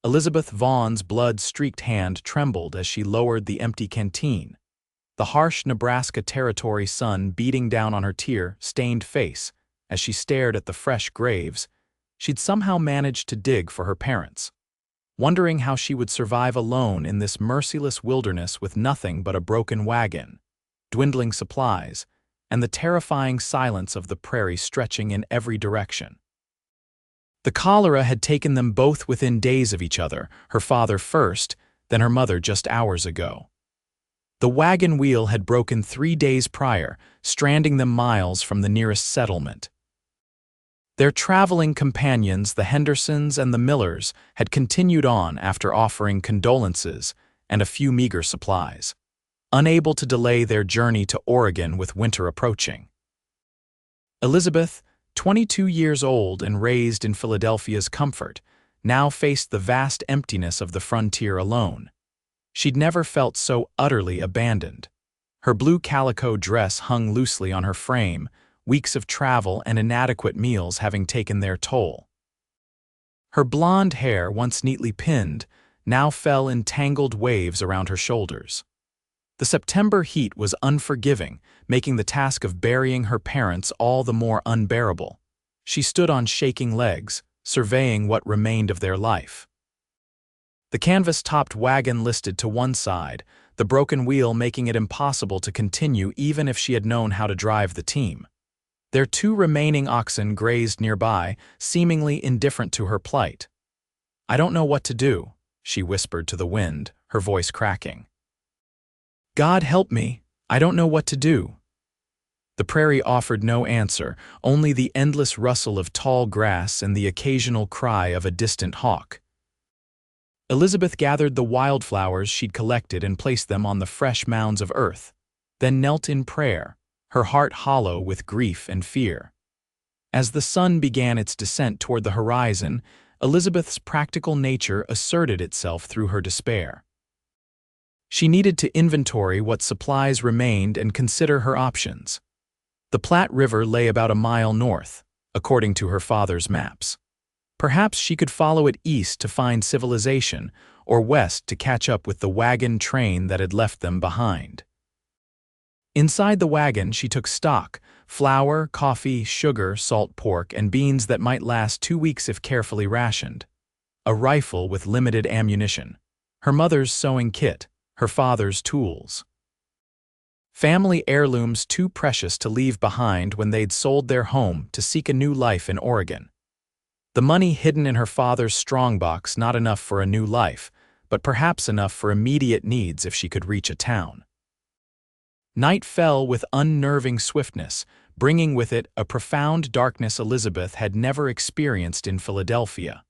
Elizabeth Vaughan's blood-streaked hand trembled as she lowered the empty canteen, the harsh Nebraska Territory sun beating down on her tear-stained face as she stared at the fresh graves she'd somehow managed to dig for her parents, wondering how she would survive alone in this merciless wilderness with nothing but a broken wagon, dwindling supplies, and the terrifying silence of the prairie stretching in every direction. The cholera had taken them both within days of each other, her father first, then her mother just hours ago. The wagon wheel had broken 3 days prior, stranding them miles from the nearest settlement. Their traveling companions, the Hendersons and the Millers, had continued on after offering condolences and a few meager supplies, unable to delay their journey to Oregon with winter approaching. Elizabeth, 22 years old and raised in Philadelphia's comfort, now faced the vast emptiness of the frontier alone. She'd never felt so utterly abandoned. Her blue calico dress hung loosely on her frame, weeks of travel and inadequate meals having taken their toll. Her blonde hair, once neatly pinned, now fell in tangled waves around her shoulders. The September heat was unforgiving, making the task of burying her parents all the more unbearable. She stood on shaking legs, surveying what remained of their life. The canvas-topped wagon listed to one side, the broken wheel making it impossible to continue even if she had known how to drive the team. Their 2 remaining oxen grazed nearby, seemingly indifferent to her plight. "I don't know what to do," she whispered to the wind, her voice cracking. "God help me, I don't know what to do." The prairie offered no answer, only the endless rustle of tall grass and the occasional cry of a distant hawk. Elizabeth gathered the wildflowers she'd collected and placed them on the fresh mounds of earth, then knelt in prayer, her heart hollow with grief and fear. As the sun began its descent toward the horizon, Elizabeth's practical nature asserted itself through her despair. She needed to inventory what supplies remained and consider her options. The Platte River lay about a mile north, according to her father's maps. Perhaps she could follow it east to find civilization, or west to catch up with the wagon train that had left them behind. Inside the wagon, she took stock: flour, coffee, sugar, salt pork, and beans that might last 2 weeks if carefully rationed. A rifle with limited ammunition. Her mother's sewing kit. Her father's tools. Family heirlooms too precious to leave behind when they'd sold their home to seek a new life in Oregon. The money hidden in her father's strongbox not enough for a new life, but perhaps enough for immediate needs if she could reach a town. Night fell with unnerving swiftness, bringing with it a profound darkness Elizabeth had never experienced in Philadelphia.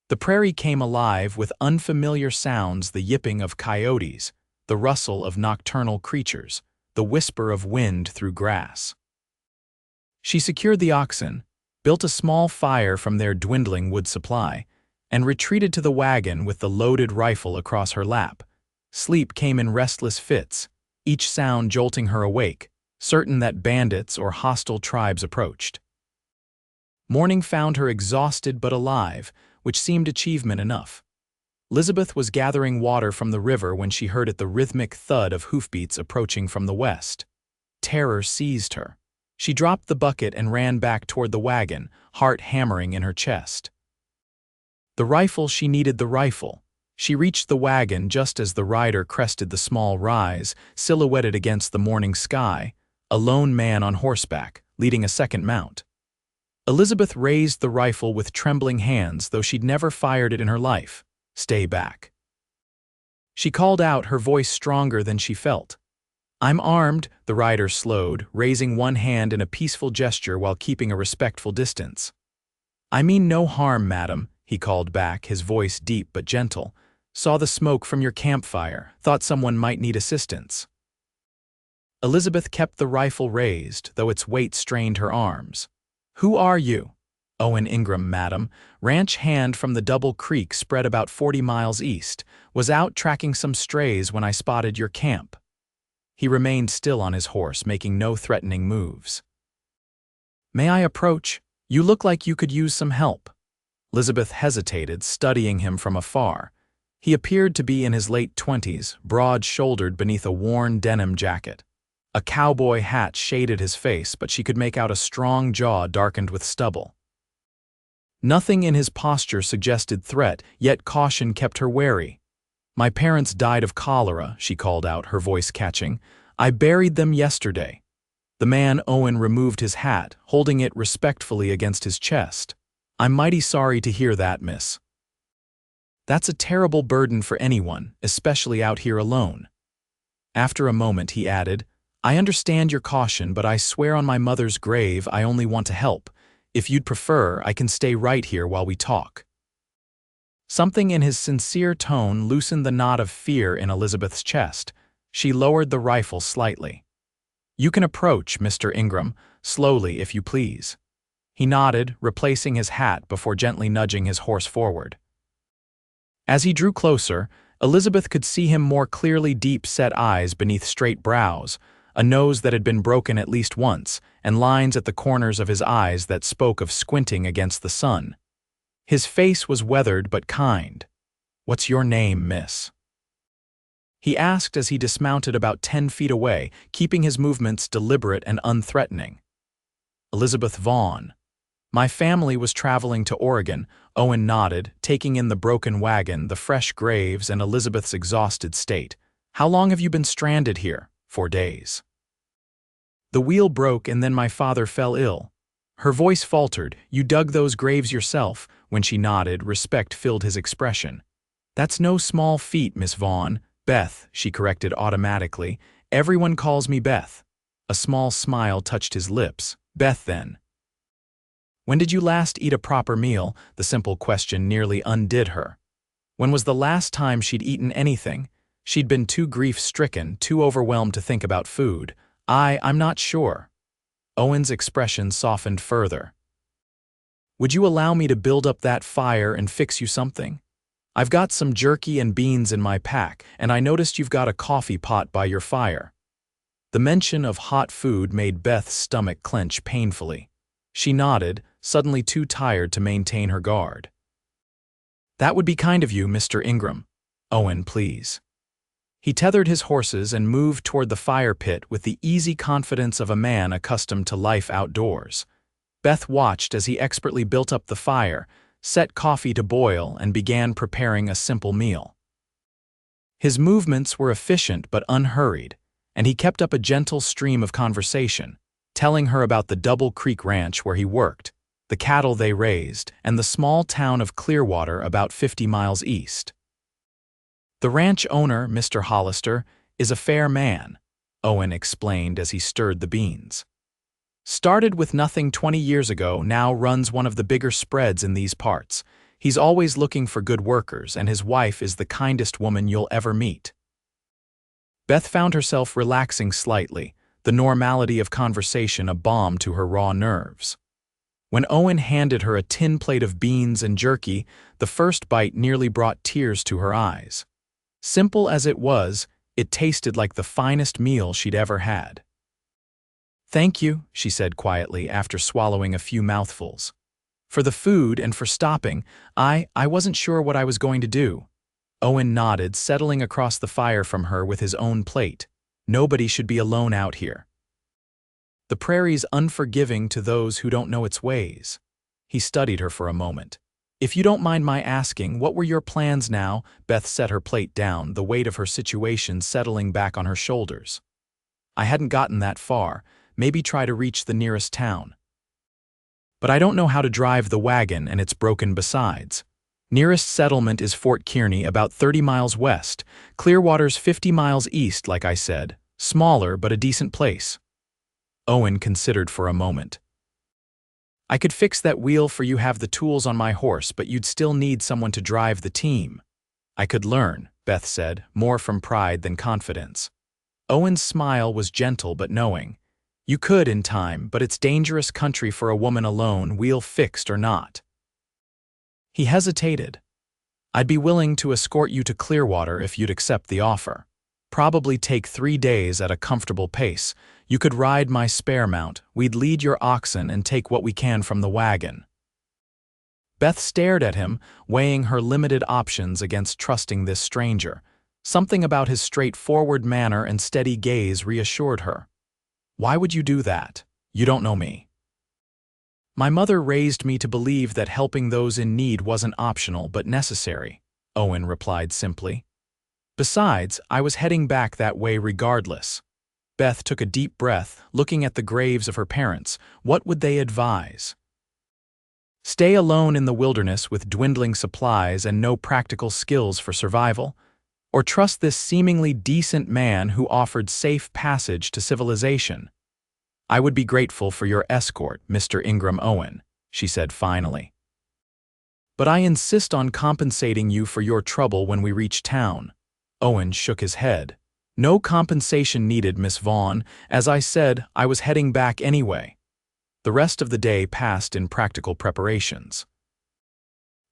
The prairie came alive with unfamiliar sounds: the yipping of coyotes, the rustle of nocturnal creatures, the whisper of wind through grass. She secured the oxen, built a small fire from their dwindling wood supply, and retreated to the wagon with the loaded rifle across her lap. Sleep came in restless fits, each sound jolting her awake, certain that bandits or hostile tribes approached. Morning found her exhausted but alive, which seemed achievement enough. Elizabeth was gathering water from the river when she heard the rhythmic thud of hoofbeats approaching from the west. Terror seized her. She dropped the bucket and ran back toward the wagon, heart hammering in her chest. The rifle, she needed the rifle. She reached the wagon just as the rider crested the small rise, silhouetted against the morning sky, a lone man on horseback, leading a second mount. Elizabeth raised the rifle with trembling hands, though she'd never fired it in her life. "Stay back." She called out, her voice stronger than she felt. "I'm armed," the rider slowed, raising one hand in a peaceful gesture while keeping a respectful distance. "I mean no harm, madam," he called back, his voice deep but gentle. "Saw the smoke from your campfire, thought someone might need assistance." Elizabeth kept the rifle raised, though its weight strained her arms. "Who are you?" "Owen Ingram, madam. Ranch hand from the Double Creek spread about 40 miles east. Was out tracking some strays when I spotted your camp." He remained still on his horse, making no threatening moves. "May I approach? You look like you could use some help." Elizabeth hesitated, studying him from afar. He appeared to be in his late 20s, broad-shouldered beneath a worn denim jacket. A cowboy hat shaded his face, but she could make out a strong jaw darkened with stubble. Nothing in his posture suggested threat, yet caution kept her wary. "My parents died of cholera," she called out, her voice catching. "I buried them yesterday." The man, Owen, removed his hat, holding it respectfully against his chest. "I'm mighty sorry to hear that, miss. That's a terrible burden for anyone, especially out here alone." After a moment, he added, "I understand your caution, but I swear on my mother's grave I only want to help. If you'd prefer, I can stay right here while we talk." Something in his sincere tone loosened the knot of fear in Elizabeth's chest. She lowered the rifle slightly. "You can approach, Mr. Ingram, slowly if you please." He nodded, replacing his hat before gently nudging his horse forward. As he drew closer, Elizabeth could see him more clearly, deep-set eyes beneath straight brows, a nose that had been broken at least once, and lines at the corners of his eyes that spoke of squinting against the sun. His face was weathered but kind. "What's your name, miss?" he asked as he dismounted about 10 feet away, keeping his movements deliberate and unthreatening. "Elizabeth Vaughan. My family was traveling to Oregon." Owen nodded, taking in the broken wagon, the fresh graves, and Elizabeth's exhausted state. "How long have you been stranded here?" "4 days. The wheel broke and then my father fell ill." Her voice faltered. "You dug those graves yourself?" When she nodded, respect filled his expression. "That's no small feat, Miss Vaughan." "Beth," she corrected automatically. "Everyone calls me Beth." A small smile touched his lips. "Beth, then." "When did you last eat a proper meal?" The simple question nearly undid her. When was the last time she'd eaten anything? She'd been too grief-stricken, too overwhelmed to think about food. I'm not sure." Owen's expression softened further. "Would you allow me to build up that fire and fix you something? I've got some jerky and beans in my pack, and I noticed you've got a coffee pot by your fire." The mention of hot food made Beth's stomach clench painfully. She nodded, suddenly too tired to maintain her guard. "That would be kind of you, Mr. Ingram." "Owen, please." He tethered his horses and moved toward the fire pit with the easy confidence of a man accustomed to life outdoors. Beth watched as he expertly built up the fire, set coffee to boil, and began preparing a simple meal. His movements were efficient but unhurried, and he kept up a gentle stream of conversation, telling her about the Double Creek Ranch where he worked, the cattle they raised, and the small town of Clearwater about 50 miles east. "The ranch owner, Mr. Hollister, is a fair man," Owen explained as he stirred the beans. "Started with nothing 20 years ago, now runs one of the bigger spreads in these parts. He's always looking for good workers, and his wife is the kindest woman you'll ever meet." Beth found herself relaxing slightly, the normality of conversation a balm to her raw nerves. When Owen handed her a tin plate of beans and jerky, the first bite nearly brought tears to her eyes. Simple as it was, it tasted like the finest meal she'd ever had. "Thank you," she said quietly after swallowing a few mouthfuls. "For the food and for stopping. I wasn't sure what I was going to do." Owen nodded, settling across the fire from her with his own plate. "Nobody should be alone out here. The prairie's unforgiving to those who don't know its ways." He studied her for a moment. "If you don't mind my asking, what were your plans now?" Beth set her plate down, the weight of her situation settling back on her shoulders. "I hadn't gotten that far. Maybe try to reach the nearest town. But I don't know how to drive the wagon, and it's broken besides. Nearest settlement is Fort Kearney, about 30 miles west. Clearwater's 50 miles east, like I said. Smaller, but a decent place." Owen considered for a moment. "I could fix that wheel for you, have the tools on my horse, but you'd still need someone to drive the team." "I could learn," Beth said, more from pride than confidence. Owen's smile was gentle but knowing. "You could in time, but it's dangerous country for a woman alone, wheel fixed or not." He hesitated. "I'd be willing to escort you to Clearwater if you'd accept the offer. Probably take 3 days at a comfortable pace. You could ride my spare mount. We'd lead your oxen and take what we can from the wagon." Beth stared at him, weighing her limited options against trusting this stranger. Something about his straightforward manner and steady gaze reassured her. "Why would you do that? You don't know me." "My mother raised me to believe that helping those in need wasn't optional but necessary," Owen replied simply. "Besides, I was heading back that way regardless." Beth took a deep breath, looking at the graves of her parents. What would they advise? Stay alone in the wilderness with dwindling supplies and no practical skills for survival? Or trust this seemingly decent man who offered safe passage to civilization? "I would be grateful for your escort, Mr. Ingram Owen," she said finally. "But I insist on compensating you for your trouble when we reach town." Owen shook his head. "No compensation needed, Miss Vaughan. As I said, I was heading back anyway." The rest of the day passed in practical preparations.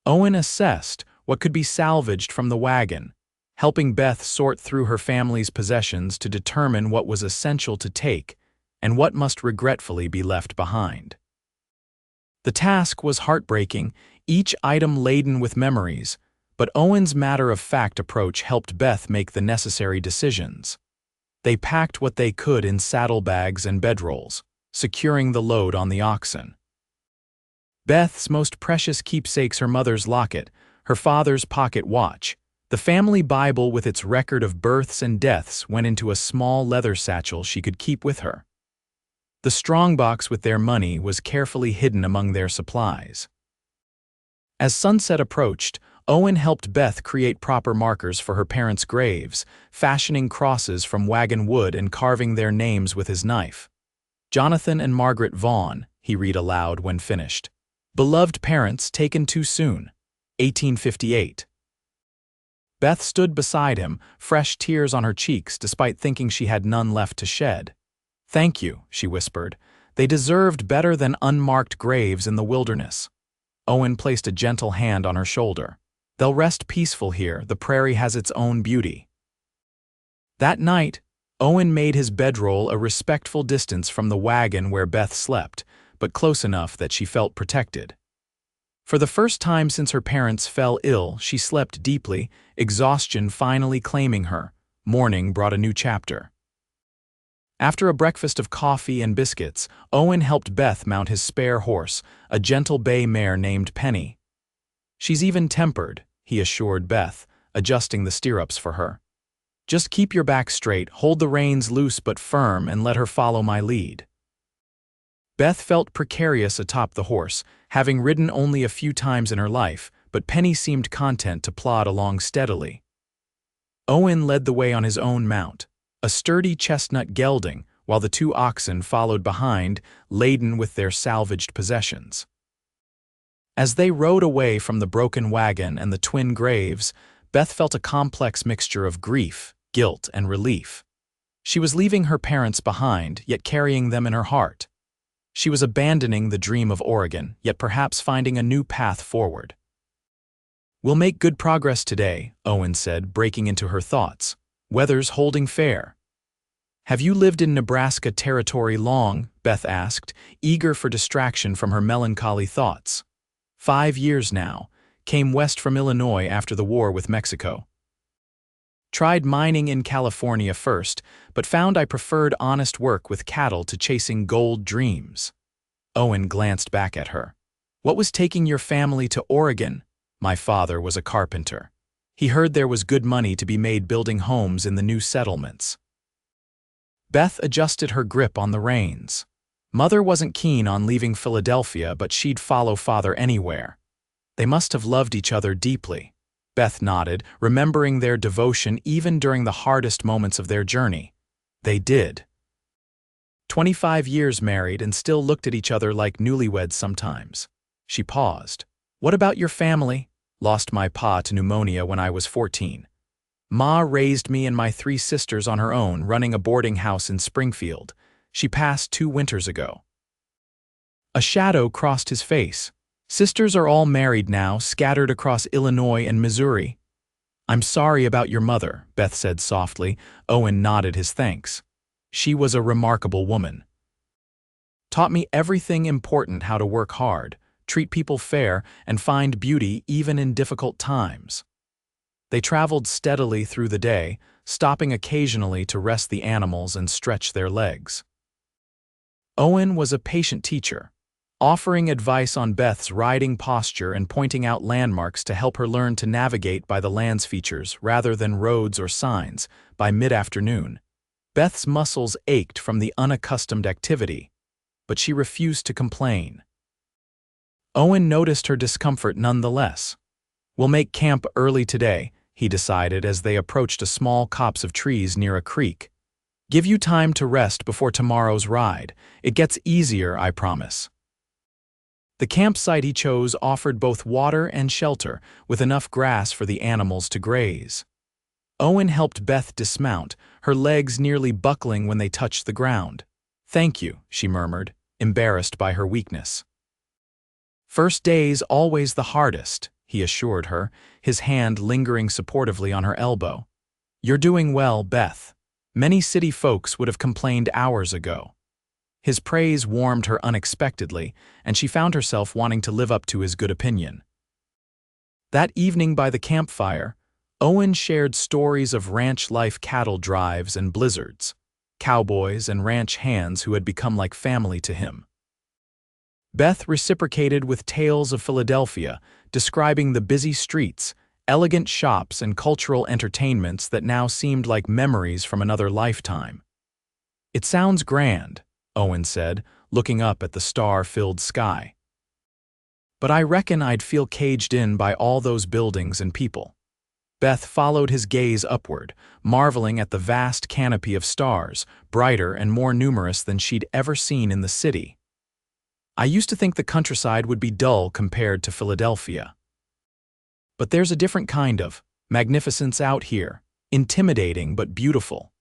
Owen assessed what could be salvaged from the wagon, helping Beth sort through her family's possessions to determine what was essential to take and what must regretfully be left behind. The task was heartbreaking, each item laden with memories, but Owen's matter-of-fact approach helped Beth make the necessary decisions. They packed what they could in saddlebags and bedrolls, securing the load on the oxen. Beth's most precious keepsakes, her mother's locket, her father's pocket watch, the family Bible with its record of births and deaths, went into a small leather satchel she could keep with her. The strongbox with their money was carefully hidden among their supplies. As sunset approached, Owen helped Beth create proper markers for her parents' graves, fashioning crosses from wagon wood and carving their names with his knife. "Jonathan and Margaret Vaughan," he read aloud when finished. "Beloved parents taken too soon. 1858. Beth stood beside him, fresh tears on her cheeks despite thinking she had none left to shed. "Thank you," she whispered. "They deserved better than unmarked graves in the wilderness." Owen placed a gentle hand on her shoulder. "They'll rest peaceful here. The prairie has its own beauty." That night, Owen made his bedroll a respectful distance from the wagon where Beth slept, but close enough that she felt protected. For the first time since her parents fell ill, she slept deeply, exhaustion finally claiming her. Morning brought a new chapter. After a breakfast of coffee and biscuits, Owen helped Beth mount his spare horse, a gentle bay mare named Penny. "She's even-tempered," he assured Beth, adjusting the stirrups for her. "Just keep your back straight, hold the reins loose but firm, and let her follow my lead." Beth felt precarious atop the horse, having ridden only a few times in her life, but Penny seemed content to plod along steadily. Owen led the way on his own mount, a sturdy chestnut gelding, while the two oxen followed behind, laden with their salvaged possessions. As they rode away from the broken wagon and the twin graves, Beth felt a complex mixture of grief, guilt, and relief. She was leaving her parents behind, yet carrying them in her heart. She was abandoning the dream of Oregon, yet perhaps finding a new path forward. "We'll make good progress today," Owen said, breaking into her thoughts. "Weather's holding fair." "Have you lived in Nebraska Territory long?" Beth asked, eager for distraction from her melancholy thoughts. 5 years now. Came west from Illinois after the war with Mexico. Tried mining in California first, but found I preferred honest work with cattle to chasing gold dreams." Owen glanced back at her. "What was taking your family to Oregon?" "My father was a carpenter. He heard there was good money to be made building homes in the new settlements." Beth adjusted her grip on the reins. Mother wasn't keen on leaving Philadelphia, but she'd follow father anywhere. They must have loved each other deeply. Beth nodded, remembering their devotion even during the hardest moments of their journey. They did. 25 years married and still looked at each other like newlyweds sometimes. She paused. "What about your family?" "Lost my pa to pneumonia when I was 14. Ma raised me and my 3 sisters on her own, running a boarding house in Springfield. She passed 2 winters ago." A shadow crossed his face. "Sisters are all married now, scattered across Illinois and Missouri." "I'm sorry about your mother," Beth said softly. Owen nodded his thanks. "She was a remarkable woman. Taught me everything important, how to work hard, treat people fair, and find beauty even in difficult times. They traveled steadily through the day, stopping occasionally to rest the animals and stretch their legs. Owen was a patient teacher, offering advice on Beth's riding posture and pointing out landmarks to help her learn to navigate by the land's features rather than roads or signs. By mid-afternoon, Beth's muscles ached from the unaccustomed activity, but she refused to complain. Owen noticed her discomfort nonetheless. "We'll make camp early today," he decided as they approached a small copse of trees near a creek. "Give you time to rest before tomorrow's ride. It gets easier, I promise." The campsite he chose offered both water and shelter, with enough grass for the animals to graze. Owen helped Beth dismount, her legs nearly buckling when they touched the ground. "Thank you," she murmured, embarrassed by her weakness. "First day's always the hardest," he assured her, his hand lingering supportively on her elbow. "You're doing well, Beth. Many city folks would have complained hours ago." His praise warmed her unexpectedly, and she found herself wanting to live up to his good opinion. That evening by the campfire, Owen shared stories of ranch life, cattle drives and blizzards, cowboys and ranch hands who had become like family to him. Beth reciprocated with tales of Philadelphia, describing the busy streets, elegant shops, and cultural entertainments that now seemed like memories from another lifetime. "It sounds grand," Owen said, looking up at the star-filled sky. "But I reckon I'd feel caged in by all those buildings and people." Beth followed his gaze upward, marveling at the vast canopy of stars, brighter and more numerous than she'd ever seen in the city. "I used to think the countryside would be dull compared to Philadelphia. But there's a different kind of magnificence out here, intimidating but beautiful."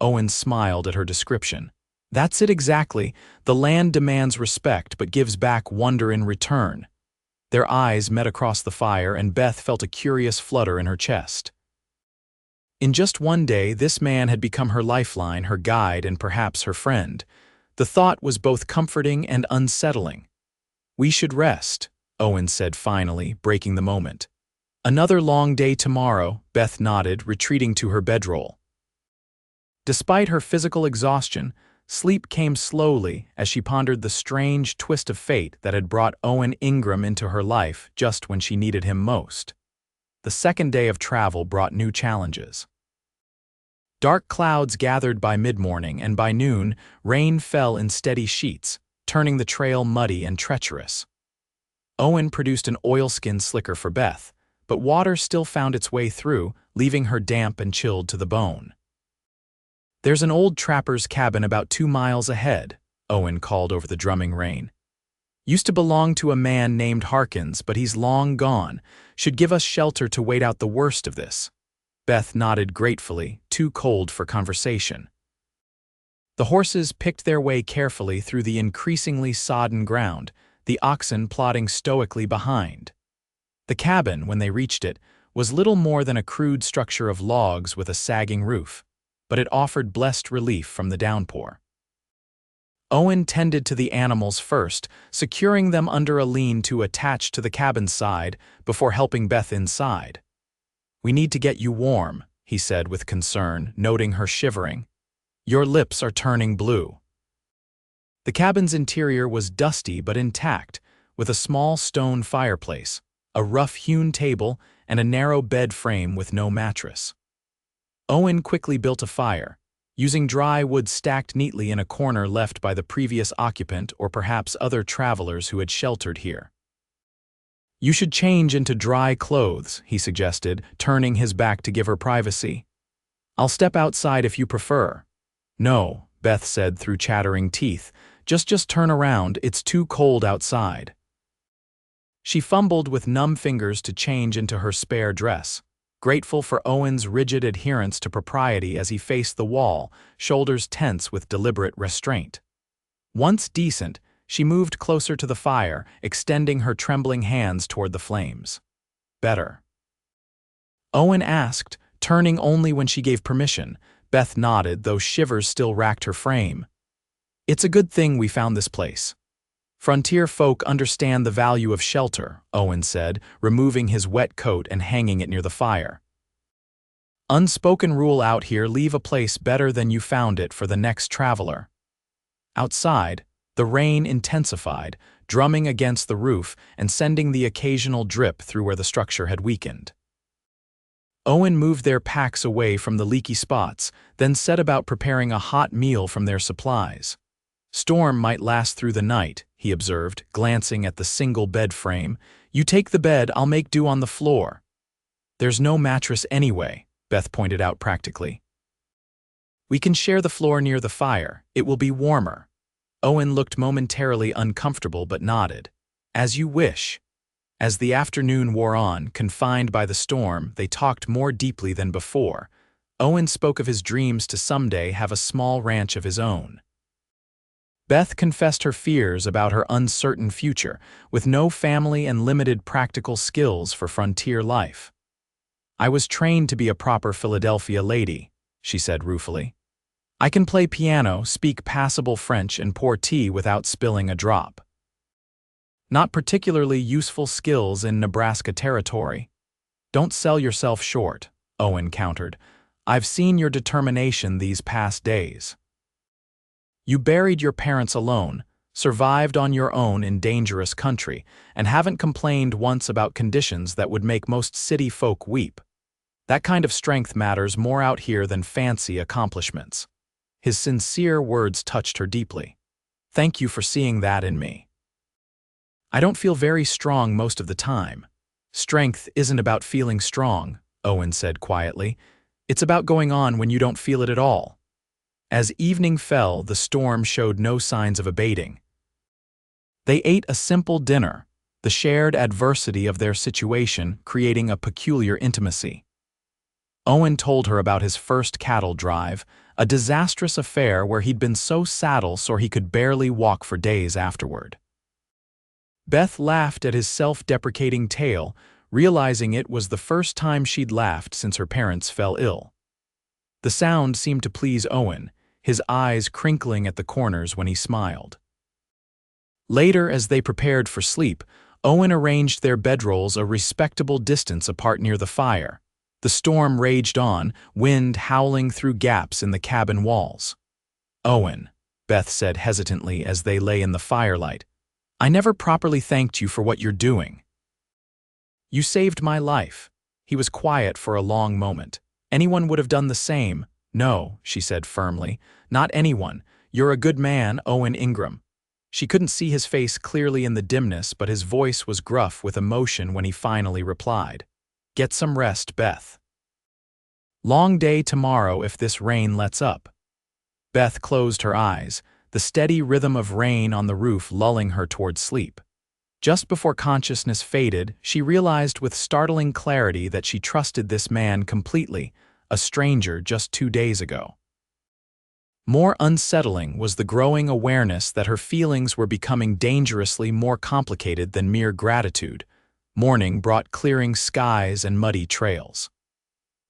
Owen smiled at her description. "That's it exactly. The land demands respect but gives back wonder in return." Their eyes met across the fire, and Beth felt a curious flutter in her chest. In just one day, this man had become her lifeline, her guide, and perhaps her friend. The thought was both comforting and unsettling. "We should rest," Owen said finally, breaking the moment. "Another long day tomorrow," Beth nodded, retreating to her bedroll. Despite her physical exhaustion, sleep came slowly as she pondered the strange twist of fate that had brought Owen Ingram into her life just when she needed him most. The second day of travel brought new challenges. Dark clouds gathered by mid-morning, and by noon, rain fell in steady sheets, turning the trail muddy and treacherous. Owen produced an oilskin slicker for Beth, but water still found its way through, leaving her damp and chilled to the bone. "There's an old trapper's cabin about 2 miles ahead," Owen called over the drumming rain. "Used to belong to a man named Harkins, but he's long gone. Should give us shelter to wait out the worst of this." Beth nodded gratefully, too cold for conversation. The horses picked their way carefully through the increasingly sodden ground, the oxen plodding stoically behind. The cabin, when they reached it, was little more than a crude structure of logs with a sagging roof, but it offered blessed relief from the downpour. Owen tended to the animals first, securing them under a lean-to attached to the cabin's side before helping Beth inside. "We need to get you warm," he said with concern, noting her shivering. "Your lips are turning blue." The cabin's interior was dusty but intact, with a small stone fireplace, a rough-hewn table, and a narrow bed frame with no mattress. Owen quickly built a fire, using dry wood stacked neatly in a corner left by the previous occupant or perhaps other travelers who had sheltered here. "You should change into dry clothes," he suggested, turning his back to give her privacy. "I'll step outside if you prefer." "No," Beth said through chattering teeth. Just turn around, it's too cold outside." She fumbled with numb fingers to change into her spare dress, grateful for Owen's rigid adherence to propriety as he faced the wall, shoulders tense with deliberate restraint. Once decent, she moved closer to the fire, extending her trembling hands toward the flames. "Better?" Owen asked, turning only when she gave permission. Beth nodded, though shivers still racked her frame. "It's a good thing we found this place." Frontier folk understand the value of shelter, Owen said, removing his wet coat and hanging it near the fire. Unspoken rule out here: leave a place better than you found it for the next traveler. Outside, the rain intensified, drumming against the roof and sending the occasional drip through where the structure had weakened. Owen moved their packs away from the leaky spots, then set about preparing a hot meal from their supplies. Storm might last through the night, he observed, glancing at the single bed frame. You take the bed, I'll make do on the floor. There's no mattress anyway, Beth pointed out practically. We can share the floor near the fire. It will be warmer. Owen looked momentarily uncomfortable but nodded. As you wish. As the afternoon wore on, confined by the storm, they talked more deeply than before. Owen spoke of his dreams to someday have a small ranch of his own. Beth confessed her fears about her uncertain future, with no family and limited practical skills for frontier life. I was trained to be a proper Philadelphia lady, she said ruefully. I can play piano, speak passable French, and pour tea without spilling a drop. Not particularly useful skills in Nebraska Territory. Don't sell yourself short, Owen countered. I've seen your determination these past days. You buried your parents alone, survived on your own in dangerous country, and haven't complained once about conditions that would make most city folk weep. That kind of strength matters more out here than fancy accomplishments. His sincere words touched her deeply. Thank you for seeing that in me. I don't feel very strong most of the time. Strength isn't about feeling strong, Owen said quietly. It's about going on when you don't feel it at all. As evening fell, the storm showed no signs of abating. They ate a simple dinner, the shared adversity of their situation creating a peculiar intimacy. Owen told her about his first cattle drive, a disastrous affair where he'd been so saddle-sore he could barely walk for days afterward. Beth laughed at his self-deprecating tale, realizing it was the first time she'd laughed since her parents fell ill. The sound seemed to please Owen, his eyes crinkling at the corners when he smiled. Later, as they prepared for sleep, Owen arranged their bedrolls a respectable distance apart near the fire. The storm raged on, wind howling through gaps in the cabin walls. Owen, Beth said hesitantly as they lay in the firelight, I never properly thanked you for what you're doing. You saved my life. He was quiet for a long moment. Anyone would have done the same. No, she said firmly. Not anyone. You're a good man, Owen Ingram. She couldn't see his face clearly in the dimness, but his voice was gruff with emotion when he finally replied. Get some rest, Beth. Long day tomorrow if this rain lets up. Beth closed her eyes, the steady rhythm of rain on the roof lulling her toward sleep. Just before consciousness faded, she realized with startling clarity that she trusted this man completely, a stranger just 2 days ago. More unsettling was the growing awareness that her feelings were becoming dangerously more complicated than mere gratitude. Morning brought clearing skies and muddy trails.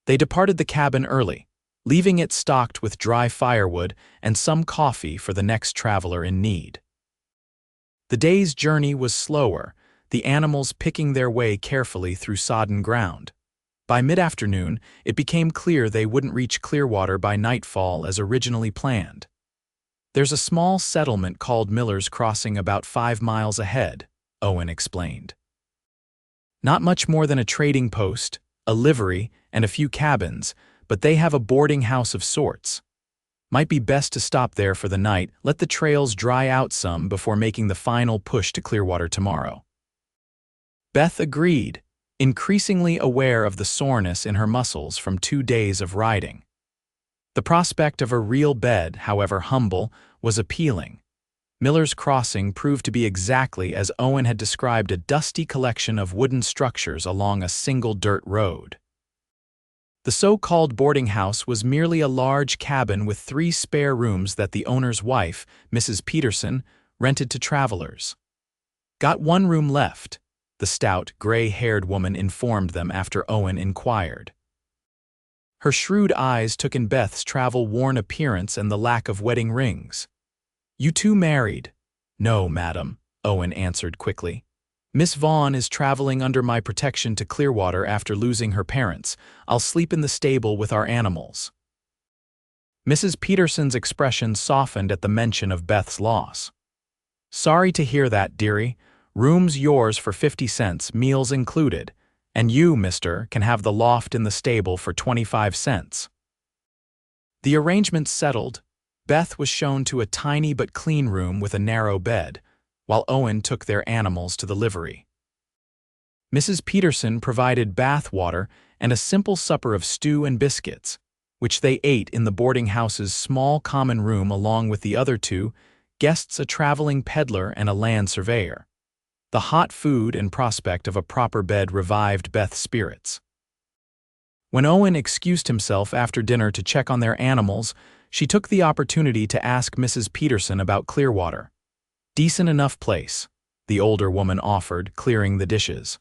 They departed the cabin early, leaving it stocked with dry firewood and some coffee for the next traveler in need. The day's journey was slower, the animals picking their way carefully through sodden ground. By mid-afternoon, it became clear they wouldn't reach Clearwater by nightfall as originally planned. There's a small settlement called Miller's Crossing about 5 miles ahead, Owen explained. Not much more than a trading post, a livery, and a few cabins, but they have a boarding house of sorts. Might be best to stop there for the night, let the trails dry out some before making the final push to Clearwater tomorrow. Beth agreed, increasingly aware of the soreness in her muscles from 2 days of riding. The prospect of a real bed, however humble, was appealing. Miller's Crossing proved to be exactly as Owen had described, a dusty collection of wooden structures along a single dirt road. The so-called boarding house was merely a large cabin with 3 spare rooms that the owner's wife, Mrs. Peterson, rented to travelers. Got 1 room left, the stout, gray-haired woman informed them after Owen inquired. Her shrewd eyes took in Beth's travel-worn appearance and the lack of wedding rings. You two married? No, madam, Owen answered quickly. Miss Vaughan is traveling under my protection to Clearwater after losing her parents. I'll sleep in the stable with our animals. Mrs. Peterson's expression softened at the mention of Beth's loss. Sorry to hear that, dearie. Room's yours for 50 cents, meals included. And you, mister, can have the loft in the stable for 25 cents. The arrangement settled, Beth was shown to a tiny but clean room with a narrow bed, while Owen took their animals to the livery. Mrs. Peterson provided bath water and a simple supper of stew and biscuits, which they ate in the boarding house's small common room along with the other two guests, a traveling peddler and a land surveyor. The hot food and prospect of a proper bed revived Beth's spirits. When Owen excused himself after dinner to check on their animals, she took the opportunity to ask Mrs. Peterson about Clearwater. Decent enough place, the older woman offered, clearing the dishes.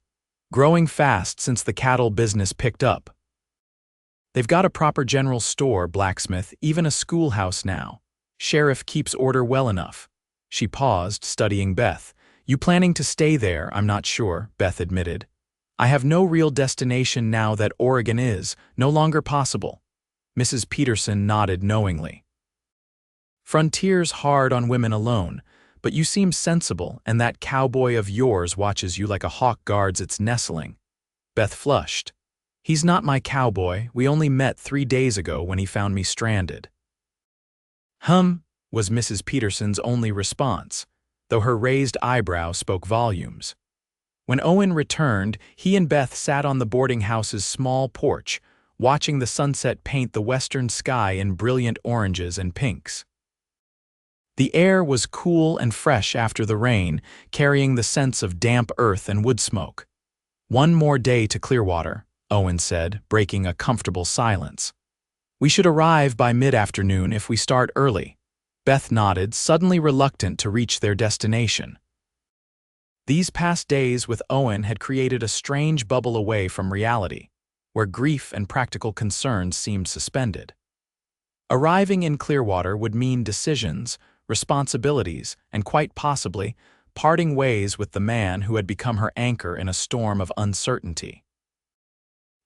Growing fast since the cattle business picked up. They've got a proper general store, blacksmith, even a schoolhouse now. Sheriff keeps order well enough. She paused, studying Beth. You planning to stay there? I'm not sure, Beth admitted. I have no real destination now that Oregon is no longer possible. Mrs. Peterson nodded knowingly. Frontier's hard on women alone, but you seem sensible, and that cowboy of yours watches you like a hawk guards its nestling. Beth flushed. He's not my cowboy. We only met 3 days ago when he found me stranded. Was Mrs. Peterson's only response, though her raised eyebrow spoke volumes. When Owen returned, he and Beth sat on the boarding house's small porch, watching the sunset paint the western sky in brilliant oranges and pinks. The air was cool and fresh after the rain, carrying the sense of damp earth and wood smoke. One more day to Clearwater, Owen said, breaking a comfortable silence. We should arrive by mid-afternoon if we start early. Beth nodded, suddenly reluctant to reach their destination. These past days with Owen had created a strange bubble away from reality, where grief and practical concerns seemed suspended. Arriving in Clearwater would mean decisions, responsibilities, and quite possibly parting ways with the man who had become her anchor in a storm of uncertainty.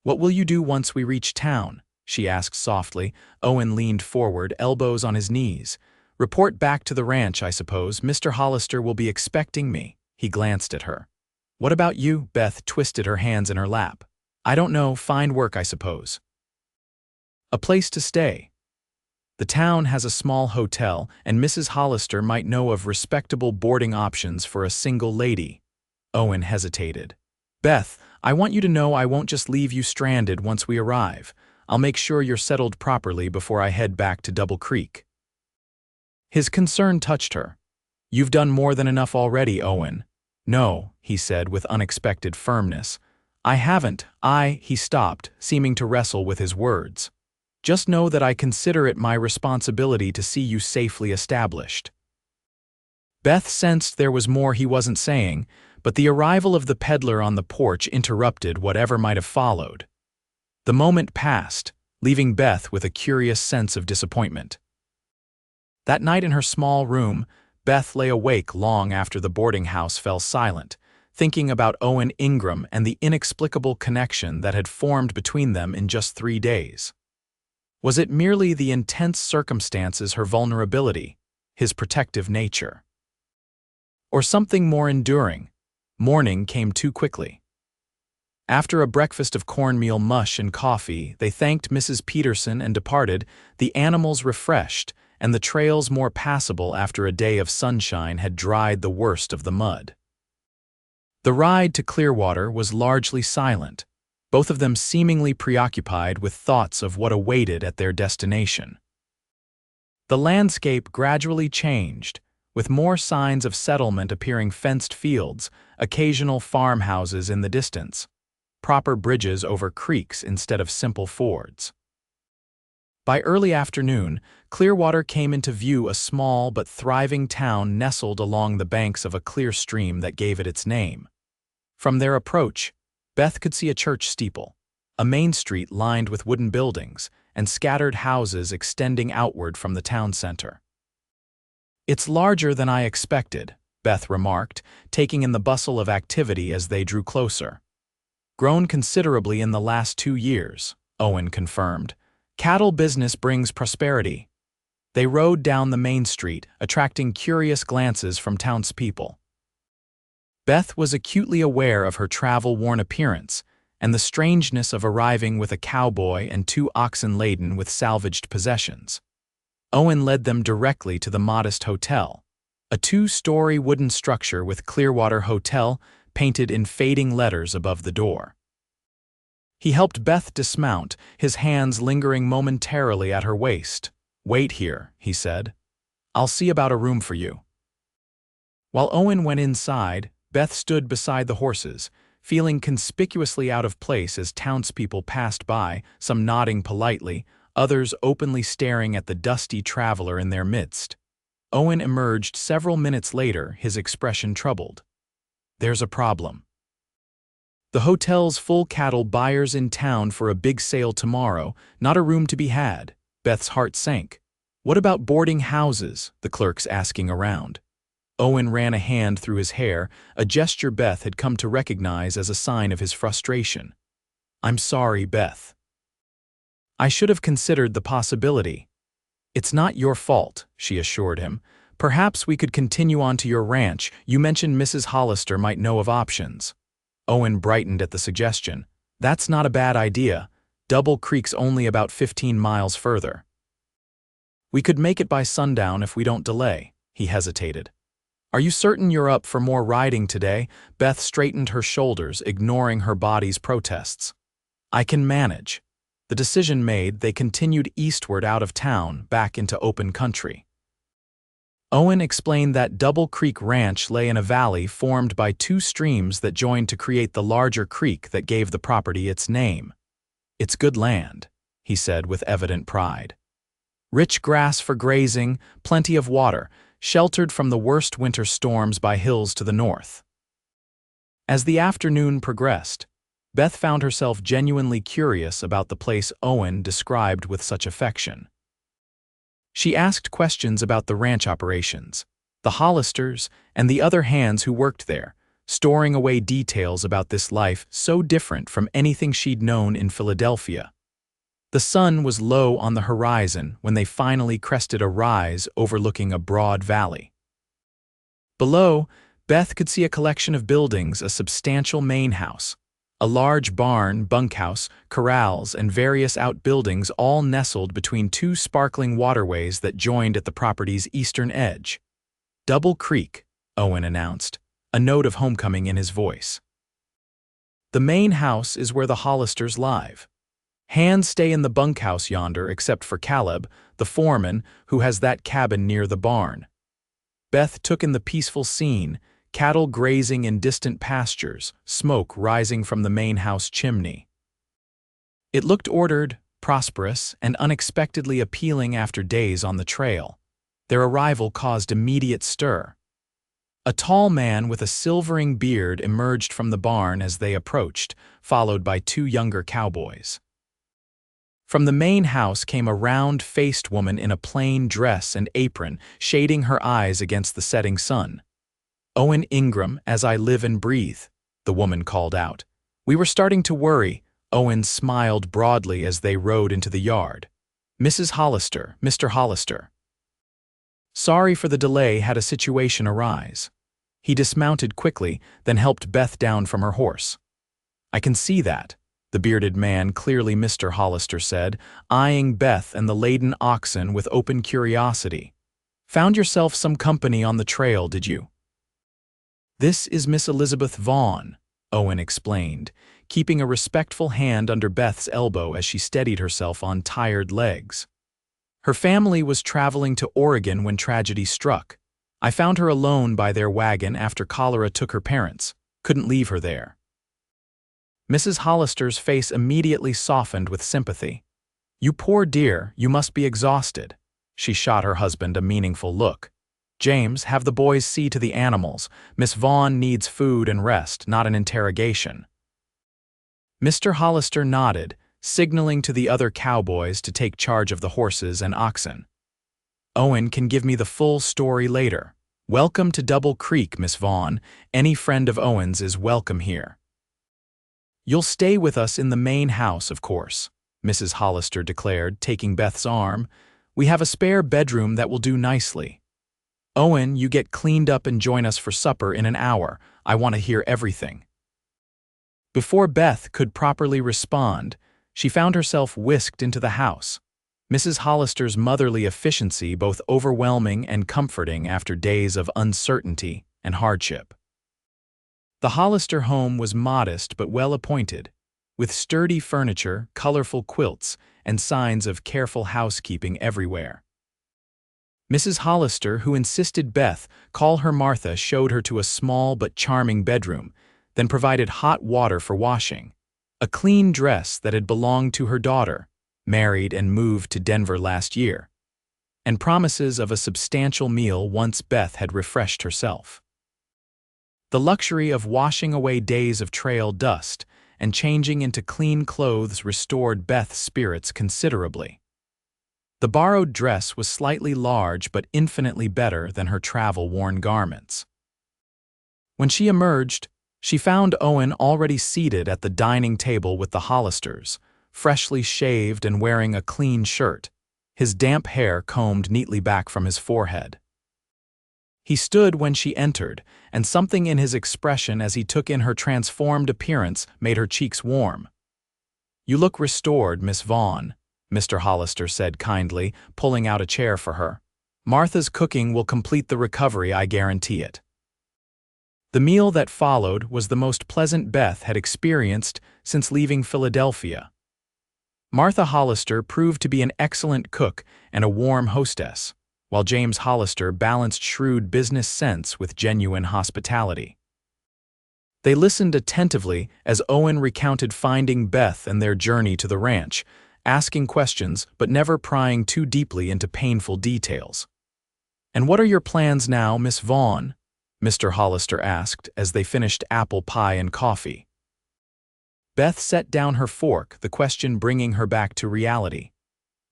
What will you do once we reach town? She asked softly. Owen leaned forward, elbows on his knees. Report back to the ranch, I suppose. Mr. Hollister will be expecting me. He glanced at her. What about you? Beth twisted her hands in her lap. I don't know, find work, I suppose. A place to stay. The town has a small hotel, and Mrs. Hollister might know of respectable boarding options for a single lady. Owen hesitated. Beth, I want you to know I won't just leave you stranded once we arrive. I'll make sure you're settled properly before I head back to Double Creek. His concern touched her. You've done more than enough already, Owen. No, he said with unexpected firmness. I haven't. He stopped, seeming to wrestle with his words. Just know that I consider it my responsibility to see you safely established. Beth sensed there was more he wasn't saying, but the arrival of the peddler on the porch interrupted whatever might have followed. The moment passed, leaving Beth with a curious sense of disappointment. That night in her small room, Beth lay awake long after the boarding house fell silent, thinking about Owen Ingram and the inexplicable connection that had formed between them in just 3 days. Was it merely the intense circumstances, her vulnerability, his protective nature? Or something more enduring? Morning came too quickly. After a breakfast of cornmeal mush and coffee, they thanked Mrs. Peterson and departed, the animals refreshed, and the trails more passable after a day of sunshine had dried the worst of the mud. The ride to Clearwater was largely silent, both of them seemingly preoccupied with thoughts of what awaited at their destination. The landscape gradually changed, with more signs of settlement appearing: fenced fields, occasional farmhouses in the distance, proper bridges over creeks instead of simple fords. By early afternoon, Clearwater came into view, a small but thriving town nestled along the banks of a clear stream that gave it its name. From their approach, Beth could see a church steeple, a main street lined with wooden buildings, and scattered houses extending outward from the town center. It's larger than I expected, Beth remarked, taking in the bustle of activity as they drew closer. Grown considerably in the last 2 years, Owen confirmed. Cattle business brings prosperity. They rode down the main street, attracting curious glances from townspeople. Beth was acutely aware of her travel-worn appearance and the strangeness of arriving with a cowboy and 2 oxen laden with salvaged possessions. Owen led them directly to the modest hotel, a 2-story wooden structure with Clearwater Hotel painted in fading letters above the door. He helped Beth dismount, his hands lingering momentarily at her waist. "Wait here," he said. "I'll see about a room for you." While Owen went inside, Beth stood beside the horses, feeling conspicuously out of place as townspeople passed by, some nodding politely, others openly staring at the dusty traveler in their midst. Owen emerged several minutes later, his expression troubled. "There's a problem. The hotel's full, cattle buyers in town for a big sale tomorrow, not a room to be had." Beth's heart sank. "What about boarding houses?" the clerks asking around. Owen ran a hand through his hair, a gesture Beth had come to recognize as a sign of his frustration. "I'm sorry, Beth. I should have considered the possibility." "It's not your fault," she assured him. "Perhaps we could continue on to your ranch. You mentioned Mrs. Hollister might know of options." Owen brightened at the suggestion. "That's not a bad idea. Double Creek's only about 15 miles further. We could make it by sundown if we don't delay." He hesitated. "Are you certain you're up for more riding today?" Beth straightened her shoulders, ignoring her body's protests. "I can manage." The decision made, they continued eastward out of town, back into open country. Owen explained that Double Creek Ranch lay in a valley formed by 2 streams that joined to create the larger creek that gave the property its name. "It's good land," he said with evident pride. "Rich grass for grazing, plenty of water, sheltered from the worst winter storms by hills to the north." As the afternoon progressed, Beth found herself genuinely curious about the place Owen described with such affection. She asked questions about the ranch operations, the Hollisters, and the other hands who worked there, storing away details about this life so different from anything she'd known in Philadelphia. The sun was low on the horizon when they finally crested a rise overlooking a broad valley. Below, Beth could see a collection of buildings, a substantial main house, a large barn, bunkhouse, corrals, and various outbuildings all nestled between 2 sparkling waterways that joined at the property's eastern edge. "Double Creek," Owen announced, a note of homecoming in his voice. "The main house is where the Hollisters live. Hands stay in the bunkhouse yonder except for Caleb, the foreman, who has that cabin near the barn." Beth took in the peaceful scene, cattle grazing in distant pastures, smoke rising from the main house chimney. It looked ordered, prosperous, and unexpectedly appealing after days on the trail. Their arrival caused immediate stir. A tall man with a silvering beard emerged from the barn as they approached, followed by 2 younger cowboys. From the main house came a round-faced woman in a plain dress and apron, shading her eyes against the setting sun. "Owen Ingram, as I live and breathe," the woman called out. "We were starting to worry." Owen smiled broadly as they rode into the yard. "Mrs. Hollister, Mr. Hollister." "Sorry for the delay, had a situation arise." He dismounted quickly, then helped Beth down from her horse. "I can see that," the bearded man, clearly Mr. Hollister, said, eyeing Beth and the laden oxen with open curiosity. "Found yourself some company on the trail, did you?" "This is Miss Elizabeth Vaughan," Owen explained, keeping a respectful hand under Beth's elbow as she steadied herself on tired legs. "Her family was traveling to Oregon when tragedy struck. I found her alone by their wagon after cholera took her parents. Couldn't leave her there." Mrs. Hollister's face immediately softened with sympathy. "You poor dear, you must be exhausted." She shot her husband a meaningful look. "James, have the boys see to the animals. Miss Vaughan needs food and rest, not an interrogation." Mr. Hollister nodded, signaling to the other cowboys to take charge of the horses and oxen. "Owen can give me the full story later," Welcome to Double Creek, Miss Vaughan. Any friend of Owen's is welcome here. You'll stay with us in the main house, of course, Mrs. Hollister declared, taking Beth's arm. We have a spare bedroom that will do nicely. Owen, you get cleaned up and join us for supper in an hour. I want to hear everything. Before Beth could properly respond, she found herself whisked into the house. Mrs. Hollister's motherly efficiency both overwhelming and comforting after days of uncertainty and hardship. The Hollister home was modest but well-appointed, with sturdy furniture, colorful quilts, and signs of careful housekeeping everywhere. Mrs. Hollister, who insisted Beth call her Martha, showed her to a small but charming bedroom, then provided hot water for washing, a clean dress that had belonged to her daughter, married and moved to Denver last year, and promises of a substantial meal once Beth had refreshed herself. The luxury of washing away days of trail dust and changing into clean clothes restored Beth's spirits considerably. The borrowed dress was slightly large but infinitely better than her travel-worn garments. When she emerged, she found Owen already seated at the dining table with the Hollisters, freshly shaved and wearing a clean shirt, his damp hair combed neatly back from his forehead. He stood when she entered, and something in his expression as he took in her transformed appearance made her cheeks warm. "You look restored, Miss Vaughan," Mr. Hollister said kindly, pulling out a chair for her. "Martha's cooking will complete the recovery, I guarantee it." The meal that followed was the most pleasant Beth had experienced since leaving Philadelphia. Martha Hollister proved to be an excellent cook and a warm hostess, while James Hollister balanced shrewd business sense with genuine hospitality. They listened attentively as Owen recounted finding Beth and their journey to the ranch, asking questions but never prying too deeply into painful details. "And what are your plans now, Miss Vaughan?" Mr. Hollister asked as they finished apple pie and coffee. Beth set down her fork, the question bringing her back to reality.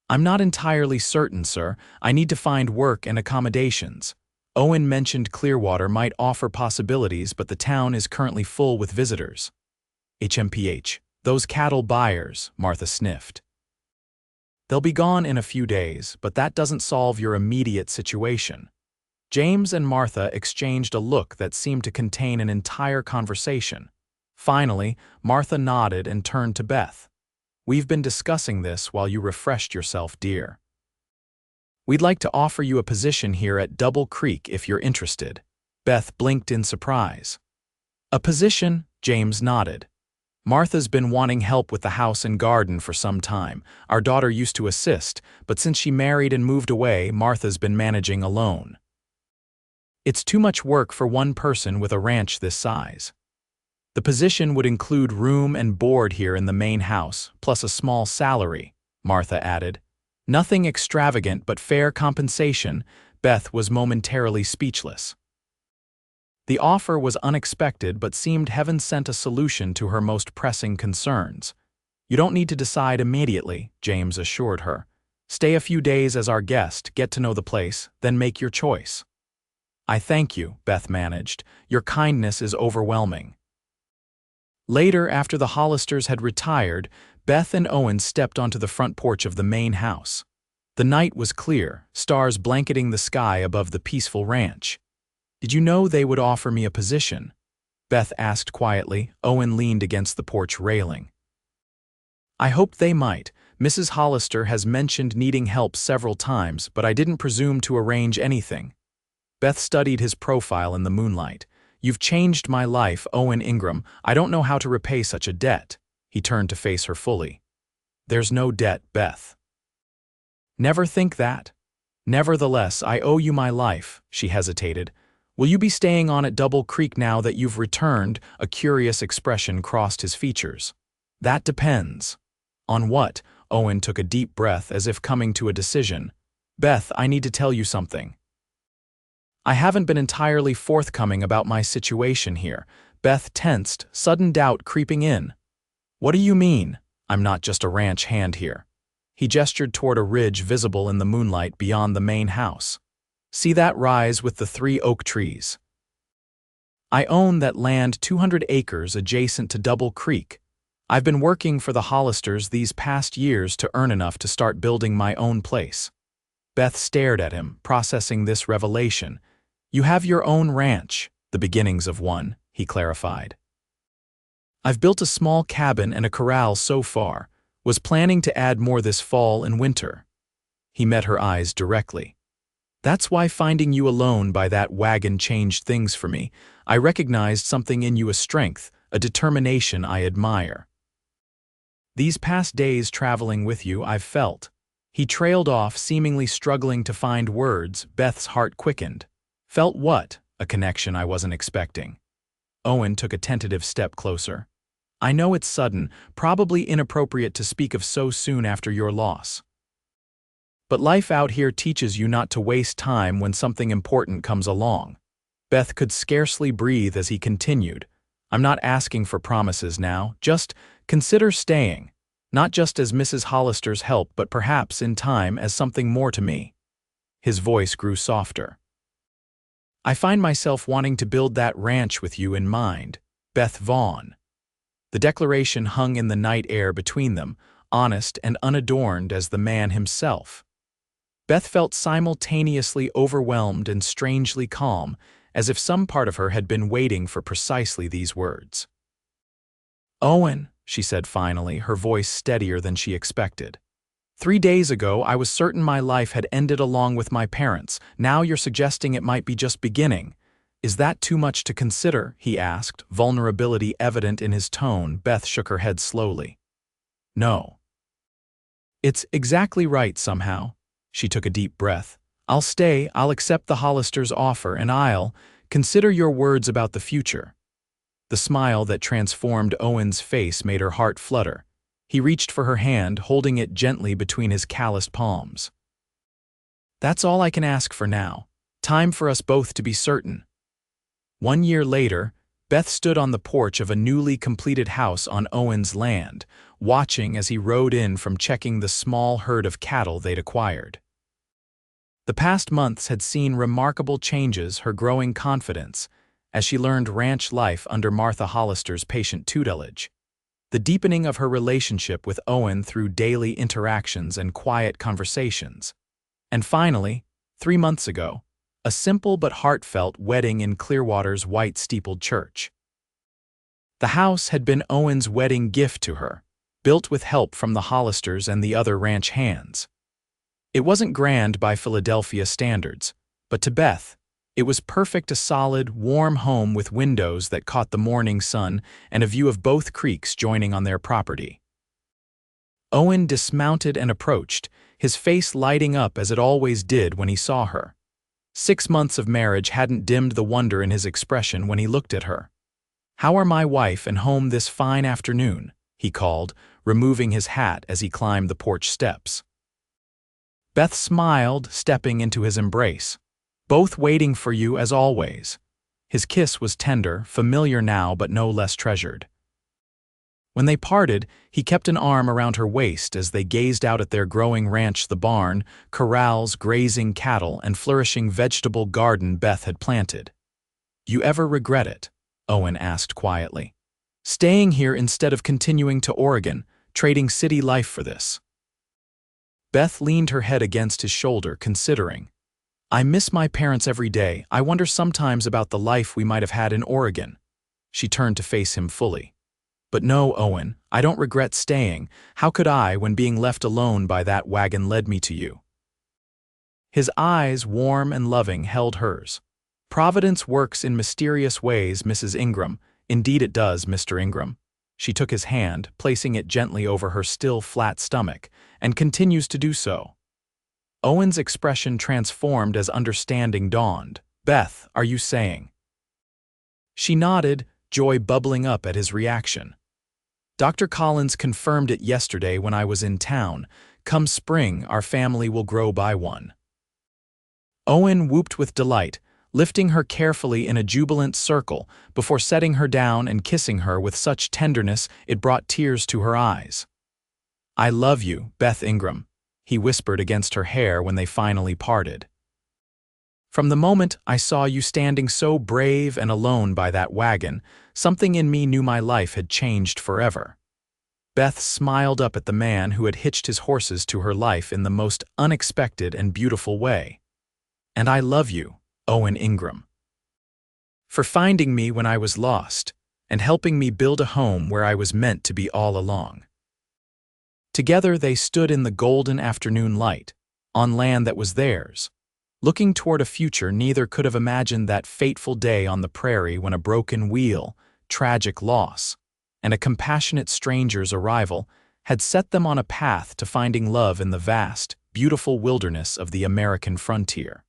"I'm not entirely certain, sir. I need to find work and accommodations. Owen mentioned Clearwater might offer possibilities, but the town is currently full with visitors." "HMPH. Those cattle buyers," Martha sniffed. "They'll be gone in a few days, but that doesn't solve your immediate situation." James and Martha exchanged a look that seemed to contain an entire conversation. Finally, Martha nodded and turned to Beth. "We've been discussing this while you refreshed yourself, dear. We'd like to offer you a position here at Double Creek if you're interested." Beth blinked in surprise. "A position?" James nodded. "Martha's been wanting help with the house and garden for some time. Our daughter used to assist, but since she married and moved away, Martha's been managing alone. It's too much work for one person with a ranch this size. The position would include room and board here in the main house, plus a small salary," Martha added. "Nothing extravagant but fair compensation." Beth was momentarily speechless. The offer was unexpected but seemed heaven sent a solution to her most pressing concerns. "You don't need to decide immediately," James assured her. "Stay a few days as our guest, get to know the place, then make your choice." "I thank you," Beth managed. "Your kindness is overwhelming." Later, after the Hollisters had retired, Beth and Owen stepped onto the front porch of the main house. The night was clear, stars blanketing the sky above the peaceful ranch. "Did you know they would offer me a position?" Beth asked quietly. Owen leaned against the porch railing. "I hoped they might. Mrs. Hollister has mentioned needing help several times, but I didn't presume to arrange anything." Beth studied his profile in the moonlight. "You've changed my life, Owen Ingram. I don't know how to repay such a debt." He turned to face her fully. "There's no debt, Beth." "Never think that." "Nevertheless, I owe you my life," she hesitated. "Will you be staying on at Double Creek now that you've returned?" A curious expression crossed his features. "That depends." "On what?" Owen took a deep breath as if coming to a decision. "Beth, I need to tell you something." "I haven't been entirely forthcoming about my situation here." Beth tensed, sudden doubt creeping in. "What do you mean? I'm not just a ranch hand here." He gestured toward a ridge visible in the moonlight beyond the main house. See that rise with the 3 oak trees? I own that land 200 acres adjacent to Double Creek. I've been working for the Hollisters these past years to earn enough to start building my own place. Beth stared at him, processing this revelation. You have your own ranch, the beginnings of one, he clarified. I've built a small cabin and a corral so far, was planning to add more this fall and winter. He met her eyes directly. That's why finding you alone by that wagon changed things for me. I recognized something in you, a strength, a determination I admire. These past days traveling with you, I've felt. He trailed off, seemingly struggling to find words. Beth's heart quickened. Felt what? A connection I wasn't expecting. Owen took a tentative step closer. I know it's sudden, probably inappropriate to speak of so soon after your loss. But life out here teaches you not to waste time when something important comes along. Beth could scarcely breathe as he continued. I'm not asking for promises now, just consider staying. Not just as Mrs. Hollister's help, but perhaps in time as something more to me. His voice grew softer. I find myself wanting to build that ranch with you in mind, Beth Vaughan. The declaration hung in the night air between them, honest and unadorned as the man himself. Beth felt simultaneously overwhelmed and strangely calm, as if some part of her had been waiting for precisely these words. Owen, she said finally, her voice steadier than she expected. 3 days ago, I was certain my life had ended along with my parents. Now you're suggesting it might be just beginning. Is that too much to consider? He asked, vulnerability evident in his tone. Beth shook her head slowly. No. It's exactly right somehow. She took a deep breath. I'll stay, I'll accept the Hollisters' offer, and I'll consider your words about the future. The smile that transformed Owen's face made her heart flutter. He reached for her hand, holding it gently between his calloused palms. That's all I can ask for now. Time for us both to be certain. 1 year later, Beth stood on the porch of a newly completed house on Owen's land, watching as he rode in from checking the small herd of cattle they'd acquired. The past months had seen remarkable changes, her growing confidence, as she learned ranch life under Martha Hollister's patient tutelage. The deepening of her relationship with Owen through daily interactions and quiet conversations. And finally, 3 months ago, a simple but heartfelt wedding in Clearwater's white-steepled church. The house had been Owen's wedding gift to her, built with help from the Hollisters and the other ranch hands. It wasn't grand by Philadelphia standards, but to Beth, it was perfect, a solid, warm home with windows that caught the morning sun and a view of both creeks joining on their property. Owen dismounted and approached, his face lighting up as it always did when he saw her. 6 months of marriage hadn't dimmed the wonder in his expression when he looked at her. "How are my wife and home this fine afternoon?" he called, removing his hat as he climbed the porch steps. Beth smiled, stepping into his embrace. "Both waiting for you as always." His kiss was tender, familiar now but no less treasured. When they parted, he kept an arm around her waist as they gazed out at their growing ranch, the barn, corrals, grazing cattle, and flourishing vegetable garden Beth had planted. "You ever regret it?" Owen asked quietly. "Staying here instead of continuing to Oregon, trading city life for this?" Beth leaned her head against his shoulder, considering. "I miss my parents every day. I wonder sometimes about the life we might have had in Oregon." She turned to face him fully. "But no, Owen, I don't regret staying. How could I when being left alone by that wagon led me to you?" His eyes, warm and loving, held hers. "Providence works in mysterious ways, Mrs. Ingram. Indeed it does, Mr. Ingram." She took his hand, placing it gently over her still flat stomach, and continues to do so. Owen's expression transformed as understanding dawned. "Beth, are you saying?" She nodded, joy bubbling up at his reaction. "Dr. Collins confirmed it yesterday when I was in town. Come spring, our family will grow by one." Owen whooped with delight, lifting her carefully in a jubilant circle before setting her down and kissing her with such tenderness it brought tears to her eyes. "I love you, Beth Ingram," he whispered against her hair when they finally parted. From the moment I saw you standing so brave and alone by that wagon, something in me knew my life had changed forever. Beth smiled up at the man who had hitched his horses to her life in the most unexpected and beautiful way. And I love you, Owen Ingram, for finding me when I was lost and helping me build a home where I was meant to be all along. Together they stood in the golden afternoon light, on land that was theirs, looking toward a future neither could have imagined. That fateful day on the prairie when a broken wheel, tragic loss, and a compassionate stranger's arrival had set them on a path to finding love in the vast, beautiful wilderness of the American frontier.